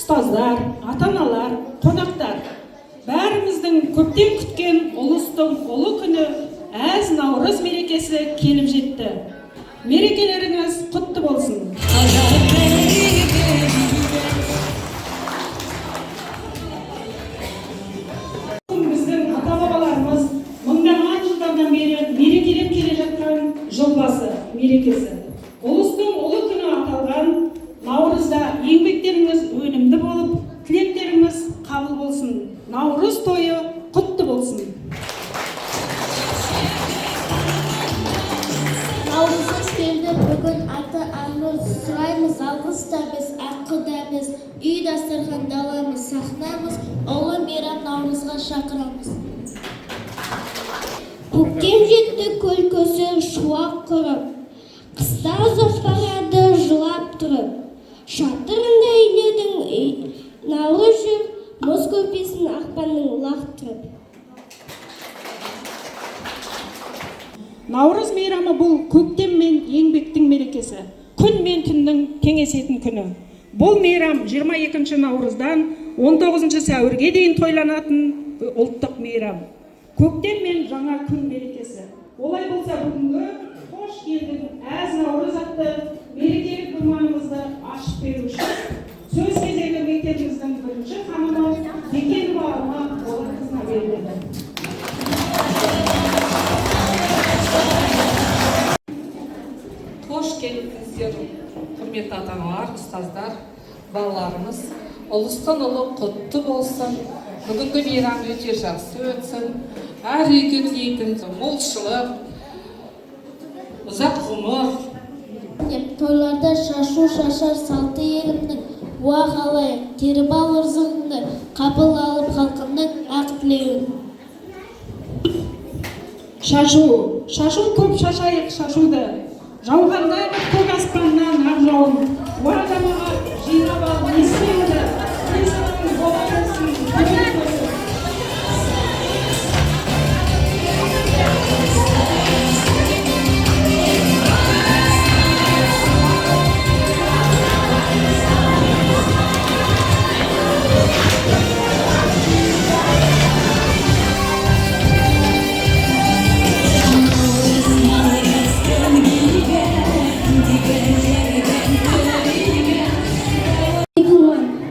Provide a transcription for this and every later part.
ұстаздар, ата-аналар, қонақтар, бәріміздің көптен күткен ұлыстың ұлы күні әз Наурыз мерекесі келіп жетті. Мерекелеріңіз құтты болсын. Біздің ата-бабаларымыз мыңдаған жылдардан бері мерекелеп келе жатқан жылбасы мерекесі. Ұлыстың ұлы күні аталған Наурызда еңбектеріңіз өнімді болып, тілектеріңіз қабыл болсын. Наурыз тойы құтты болсын. Наурыз келді, бүгін аты-аңыз сұраймыз, алғыс та біз, ақы да біз, үй дастархан даламыз, сахнамыз, ұлы мейрам Наурызға шақырамыз. Көктем жетті, көл көсі шуақ құрып, қыста ұзақ барады жылап тұрып. Шатырында үйлердің Наурыз жүр, мұз көпесін ақпанның лақтырып. Наурыз мейрамы бұл көктем мен еңбектің мерекесі, күн мен түннің теңесетін күні. Бұл мейрам 22 наурыздан 19 сәуірге дейін тойланатын ұлттық мейрам. Көктем мен жаңа күн мерекесі. Олай болса бүгінгі қош келдің әз Наурыз атты мерекелік думанымызды ашып беру үшін сөз кезегі мектебіміздің бірінші ханымы Бекенова Алма Болатқызына беріледі. Қош келдіңіздер, құрметті ата-аналар, ұстаздар, балаларымыз. Ұлыстың ұлы құтты болсын. Бүгінгі мейрам өте жақсы өтсін. Әр үйге тілейтін молшылық, ұзақ ғұмыр. Тойларда шашу шашар салты елімнің, уа қалайық, теріп ал ырзығыңды, қабыл алып халқымның ақ тілеуін. Шашу көп шашайық шашуды. Жауғанда көк аспаннан ақ жауын. Уа жамағат жинап ал несібеңді, несібің бола берсін, көмек болсын.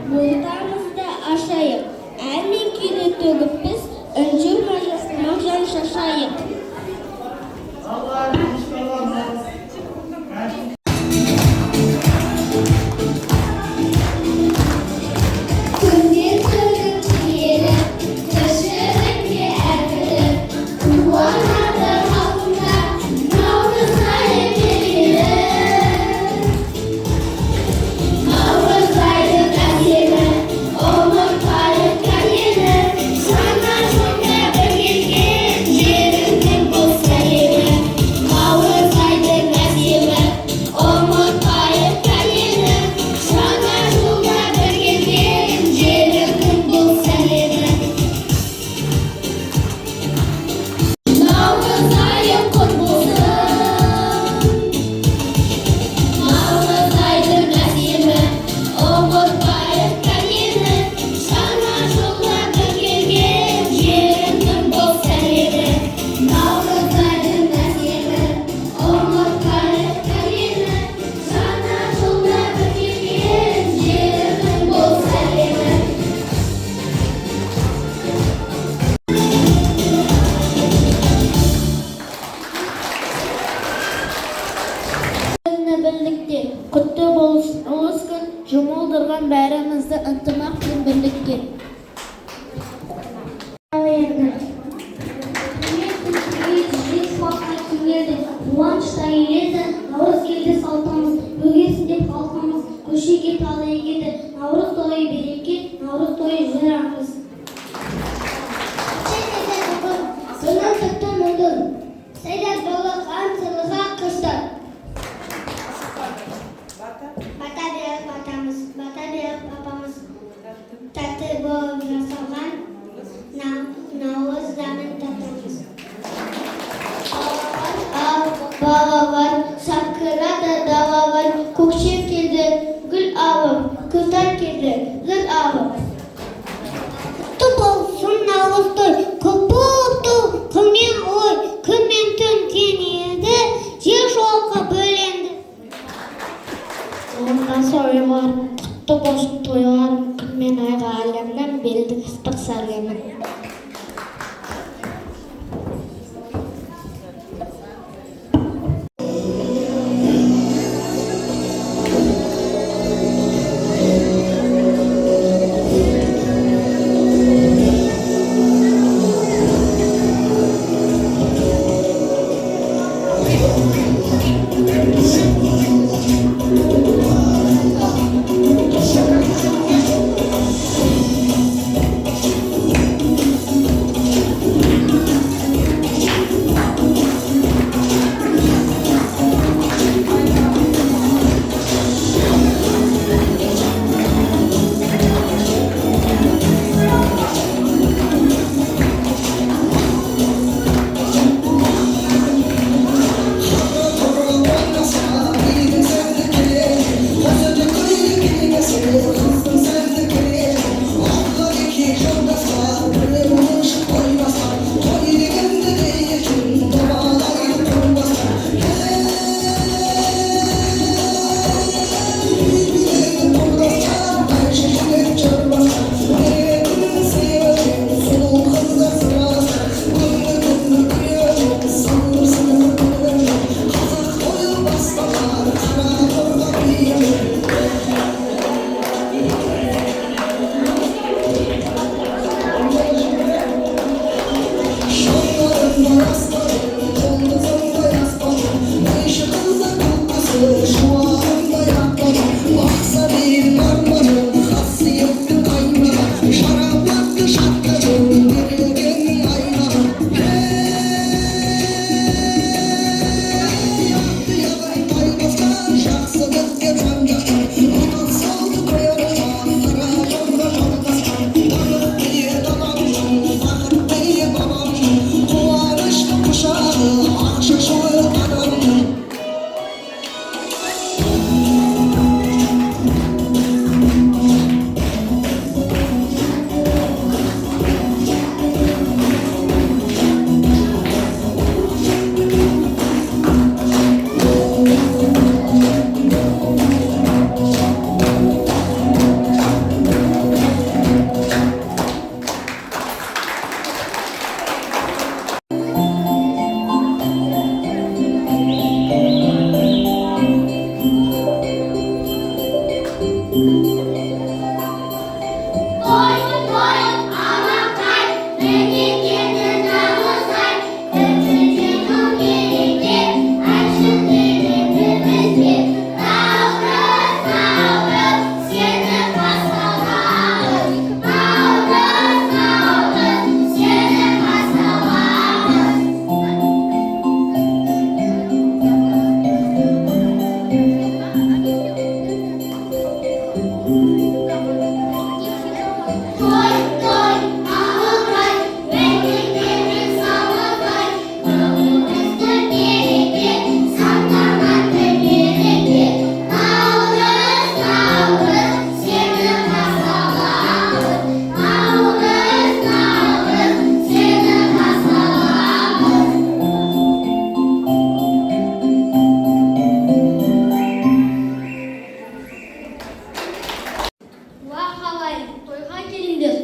Болтамызды ашайық, әмен күйді төгіп біз, үнжір мағжан шашайық. Құтты болсын ұлыс күн, жұмылдырған бәрімізді ынтымақ пен бірлікке. Қуанышта еледі, Наурыз келді салтамыз, бөгесінде халқымыз, көшеге талы егеді, Наурыз тойы береке, Наурыз тойы жыр аңыз. Сонан тіпті мұңдың, сайдар болып аңсылыға қыштар. Бата беріп атамыз, бата беріп апамыз, тәтті болып жасалған Наурыз дәмін татамыз. Балалар, сақырады далалар, көкшем келді, гүл алып, қыздар келді, зыр айтабыз. Құтты болсын наурыз той, көп болды күнмен ой, күнмен түн теңеді, жер жолға бөленді. Онда сойларым, құтты болсын тойларым, күнмен айға әлемнен белдік іспір сәлемін.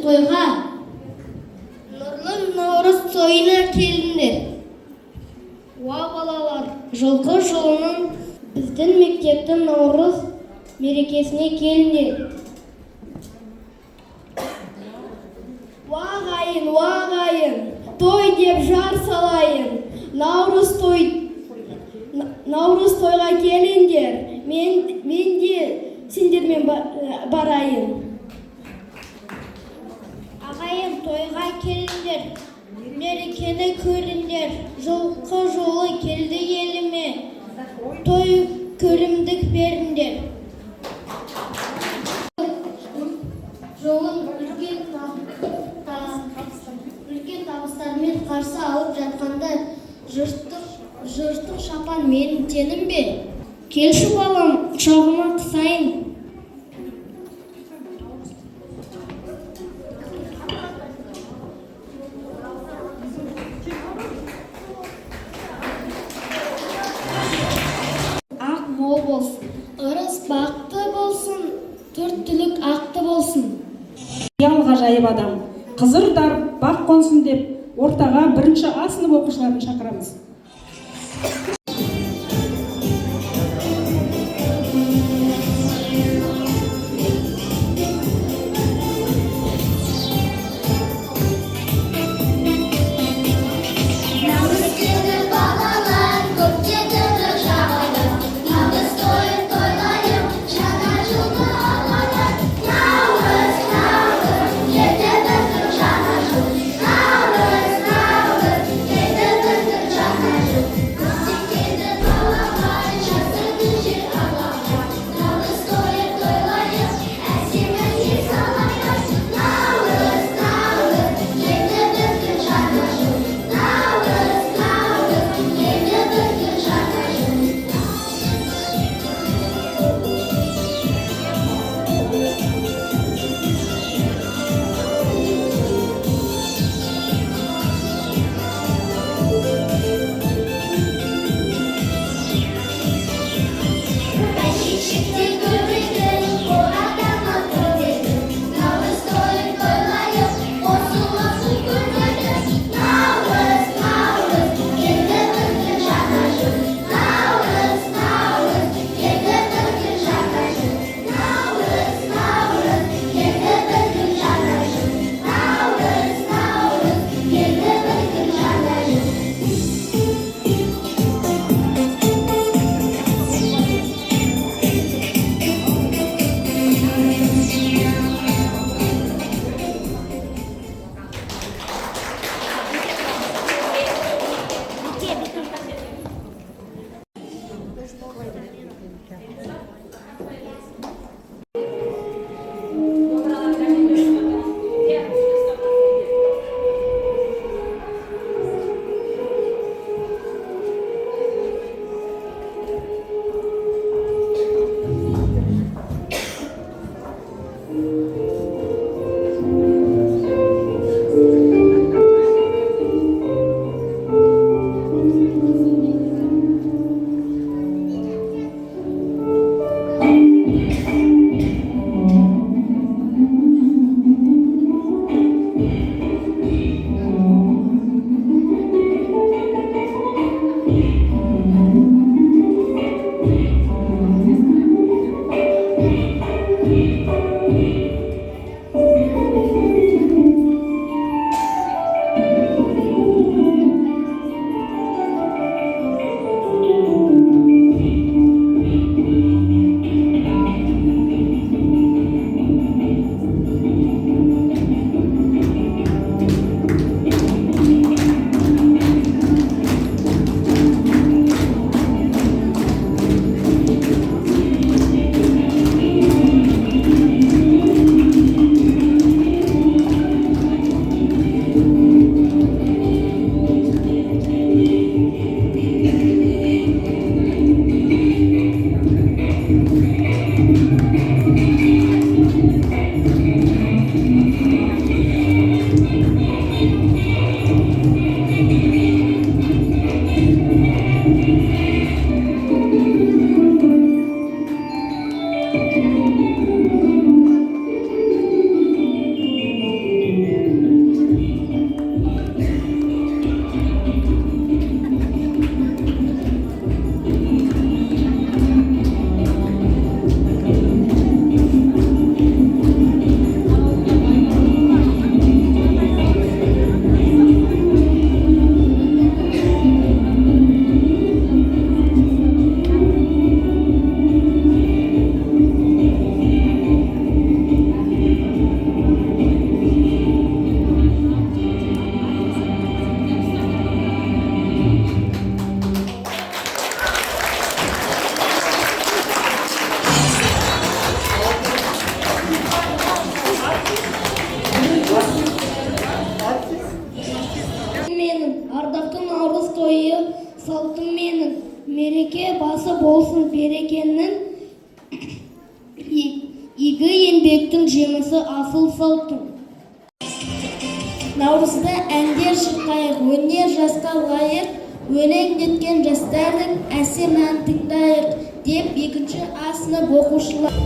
Тойға нұрлы наурыз тойына келдіңдер. Уа балалар, жылғы жылының біздің мектептің наурыз мерекесіне келдіңдер. Уағайын, той деп жар салайын. Наурыз тойға келіңдер. Мен де сендермен барайын. Ағайын, тойға келіңдер, мерекені көріңдер, жылқы жолы келді еліме, той көрімдік беріңдер. Жолын үлкен табыстармен қарсы алып жатқанда жыртық шапан менің тенім бе? Келші балам, құшағыма қысайын. бақытты болсын, төрт түлік ақты болсын. Қиял ғажайып адам. Қызыр дар бақ қонсын деп, ортаға бірінші А сынып оқушыларын шақырамыз. Салтым менің, мереке басы болсын берекенің, игі еңбектің жемісі асыл салтым. Наурызда әндер шырқайық, өнер жасқа лайық, өлеңдеткен жастардың әсем әнін тыңдайық деп екінші А сынып оқушылар.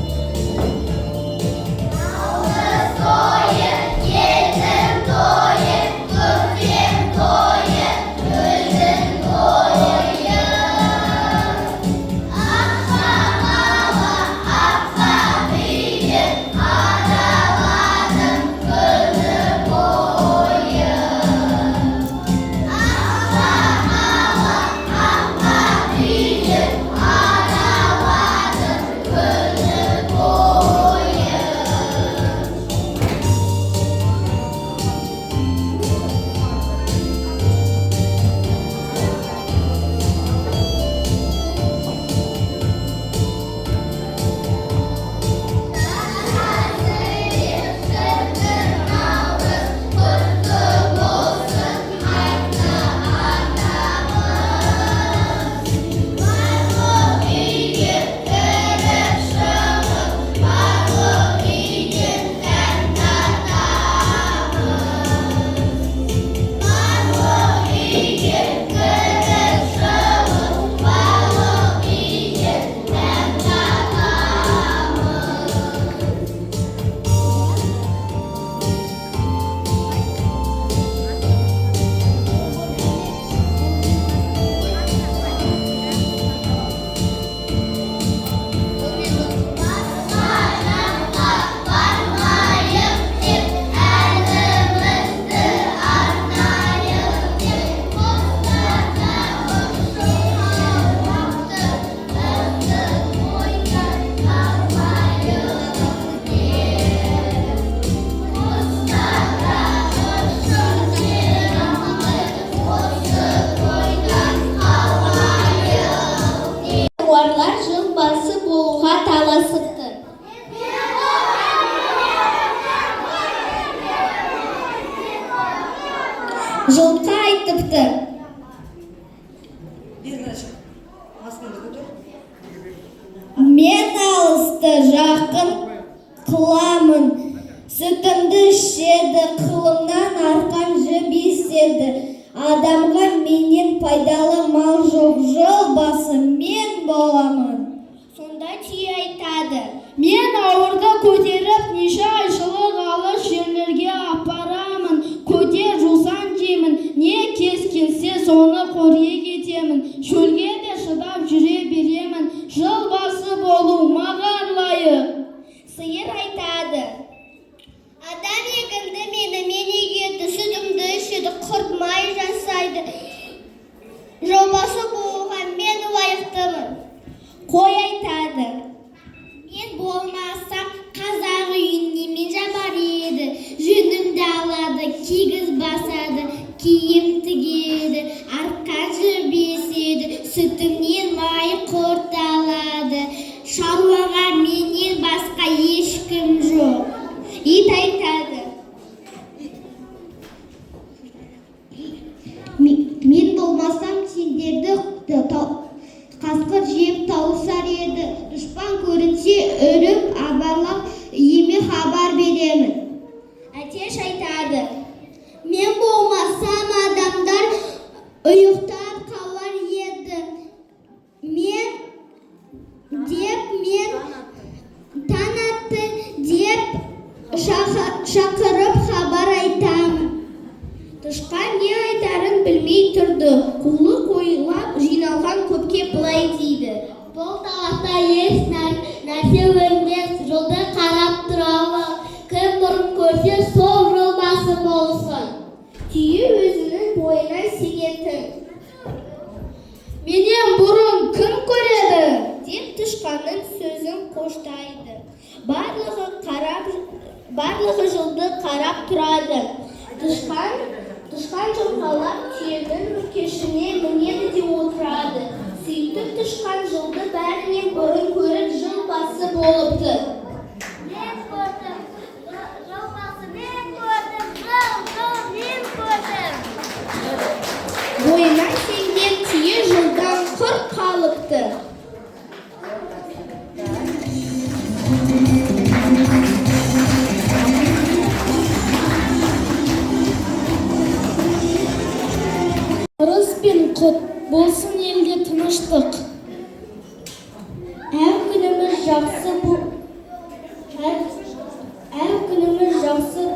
Тауарлар жыл басы болуға таласыпты. Жылқы айтыпты. Мен алысты жақын қыламын, сүтімді ішеді, қылымнан арқан жіп еседі. Адамға менен пайдалы мал жоқ, жыл басы мен боламын. Сонда түйе айтады: мен ауырды көтеріп, неше айшылық алыс жерлерге апарамын. Көтер жусан жеймін, не кез келсе соны қорек етемін. Шөлге де шыдап жүре беремін, жыл басы болу маған лайық. Сиыр айтады: адам егінді менімен егеді, сүтімді ішеді, құртмай жасайды. Жобасы болуға мен лайықтымын. Қой айтады: мен болмасам қазақ үйін немен жабар еді. Жүнімді алады, кигіз басады, киім тігеді, арқан жіп еседі, сүтімнен май құрталады. Шаруаға менен басқа ешкім жоқ. Ит айтады: мен болмасам сендерді қасқыр жеп тауысар еді. Дұшпан көрінсе үріп абарлап еме хабар беремін. Әтеш айтады: мен болмасам адамдар ұйықтап қалар еді. Мен таң атты деп шақырып хабар айтамын. Тышқан не айтарын білмей тұрды. Құлы қойылап жиналған көпке былай дейді: бұл талақта еш нәрсе өрмес, жолды қарап тұралы. Кім бұрын көрсе сол жол басы болсын. Түйе өзінің бойына сенетін: менен бұрын кім көреді? Деп тышқанның сөзін қоштайды. Барлығы жылды қарап тұрады. Тышқан жорғалап түйенің мүкешіне мінеді де отырады. Сөйтіп тышқан жылды бәрінен бұрын көріп жыл басы болыпты. Мен көрдім, жыл басы мен көрдім, мен көрдім. Бойына сенген түйе жылдан құр қалыпты. Ұрыс пен құт, болсын елде тыныштық. Әр күніміз жақсы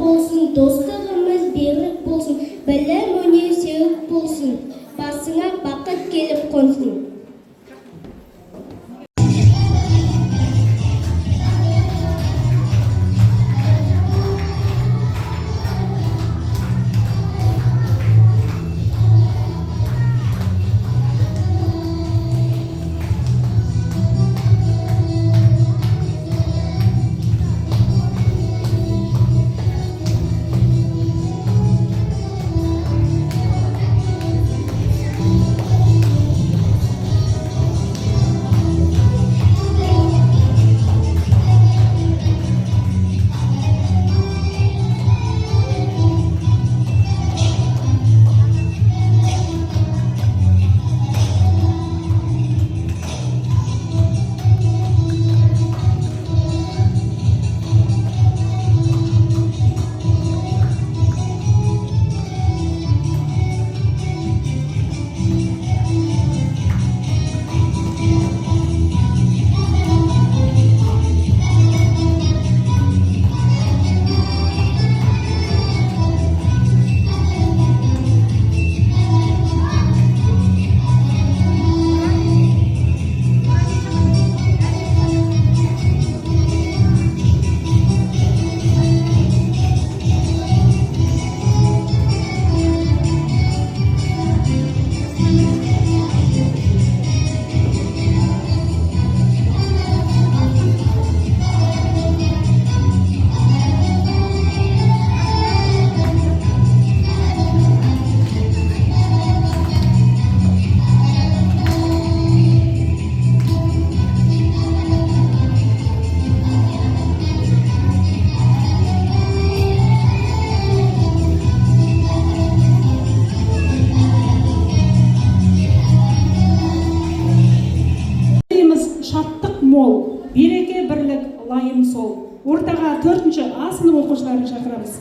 болсын, достығымыз берік болсын, білім өнер сеуіп болсын, басыңа бақыт келіп қонсын. Мол, береке бірлік лайым сол. Ортаға 4-ші А сынып оқушыларын шақырамыз.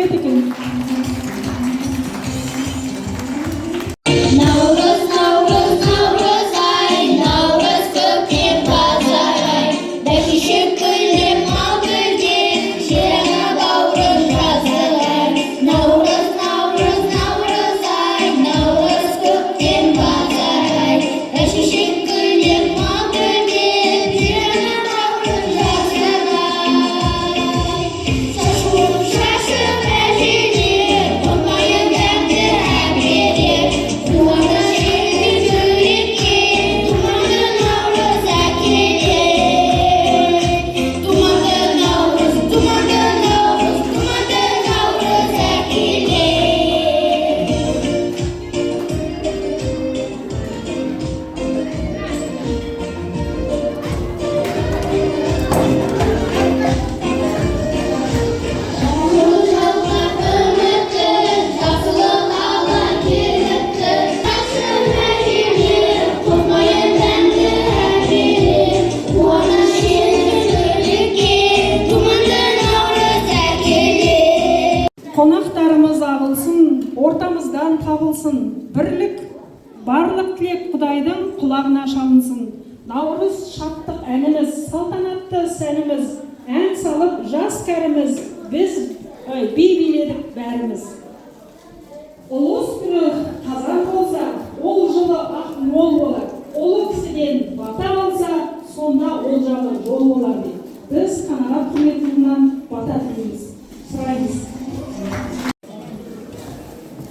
рахмет екен. Наурыз, Наурыз, Наурыз ай, Наурыз көктем базар ай, бәйшешек гүлдеп мал гүлдеп, жер ана бауырын жазалай. Наурыз, Наурыз, Наурыз ай, Наурыз көктем базар ай, бәйшешек гүлдеп мал гүлдеп, жер ана бауырын жазалай. Шашуым шашып әжелер, томайын дәмді әберер. Туады жүрекке, думанды наурыз әкелер. Думанды наурыз, думанды наурыз, думанды наурыз әкелер. Жаулап үмітті, жақсылық ала келіпті. Шашып әжелер, томайын дәмді әберер. Қуаныш жүрекке, думанды наурыз әкелер. Қонақтарымыз ағылсын, ортамыздан табылсын. Бірлік, барлық тілек Құдайдың құлағына шалынсын. Наурыз шаттық әніміз, салтанатты сәніміз, ән салып жас кәріміз, біз би биледік бәріміз. Ұлыс күні қазан болса, ол жылы ақ мол болар. Ұлы кісіден бата алса, сонда олжалы жол болар дейді. Біз қанағат құрметінен бата тілейміз, сұраймыз.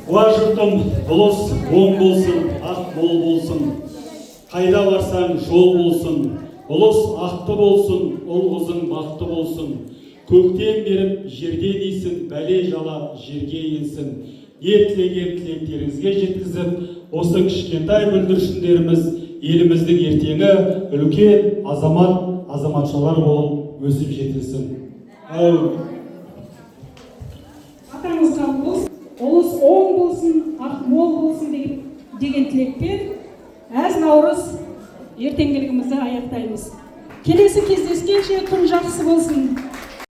Уа жұртым, ұлыс оң болсын, ақ мол болсын. Қайда барсаң жол болсын. Ұлыс ақты болсын, ұл қызың бақты болсын. Көктен беріп жерде дейсін, бәле жала жерге енсін. Не тілеген тілектеріңізге жеткізіп, осы кішкентай бүлдіршіндеріміз еліміздің ертеңі үлкен азамат, азаматшалар болып өсіп жетілсін. Әумин. Атаңызға болсын, ұлыс оң болсын, ақ мол болсын деген тілекпен әз наурыз ертеңгілігімізді аяқтаймыз. Келесі кездескенше күн жақсы болсын.